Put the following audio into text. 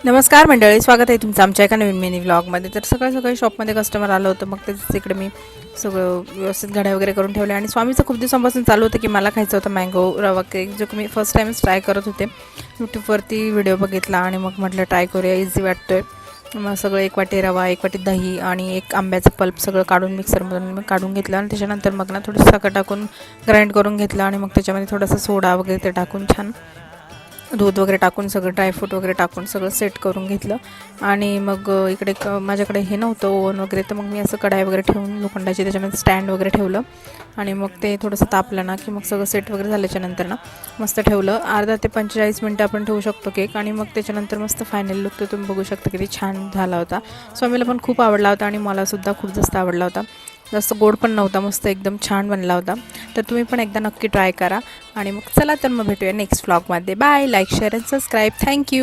नमस्कार मंडळी, स्वागत आहे तुमचं आमच्या एका नवीन मिनी व्लॉगमध्ये। तर सकाळी सकाळी शॉपमध्ये कस्टमर आलं होतं, मग त्याच इकडे मी सगळं व्यवस्थित घड्या वगैरे करून ठेवले। आणि स्वामीचं खूप दिवसांपासून चालू होतं की मला खायचं होतं मँगो रवा केक, जो की मी फर्स्ट टाइमच ट्राय करत होते। यूट्यूबवरती व्हिडिओ बघितला आणि मग म्हटलं ट्राय करूया, इझी वाटतोय। मग सगळं एक वाटी रवा, एक वाटी दही आणि एक आंब्याचं पल्प सगळं काढून मिक्सरमधून मी काढून घेतलं आणि त्याच्यानंतर मग ना थोडंसं साखर टाकून ग्राइंड करून घेतलं आणि मग त्याच्यामध्ये थोडासा सोडा वगैरे ते टाकून छान दूध वगैरे टाकून सगळं ड्रायफ्रूट वगैरे टाकून सगळं सेट करून घेतलं। आणि मग इकडे माझ्याकडे हे नव्हतं ओव्हन वगैरे, तर मग मी असं कढाई वगैरे ठेवून लोखंडाची त्याच्यामध्ये स्टँड वगैरे ठेवलं आणि मग ते थोडंसं तापलं ना की मग सगळं सेट वगैरे झाल्याच्यानंतर ना मस्त ठेवलं। अर्धा ते 45 मिनटं आपण ठेवू शकतो केक। आणि मग त्याच्यानंतर मस्त फायनल लुक तर तुम्ही बघू शकता किती छान झाला होता। स्वामीला पण खूप आवडला होता आणि मलासुद्धा खूप जास्त आवडला होता। जास्त गोड पण नव्हता, मस्त एकदम छान बनला होता। तर तुम्ही पण एकदा नक्की ट्राय करा। आणि मग चला तर मग भेटूया नेक्स्ट व्लॉगमध्ये। Bye, like share and subscribe. Thank you.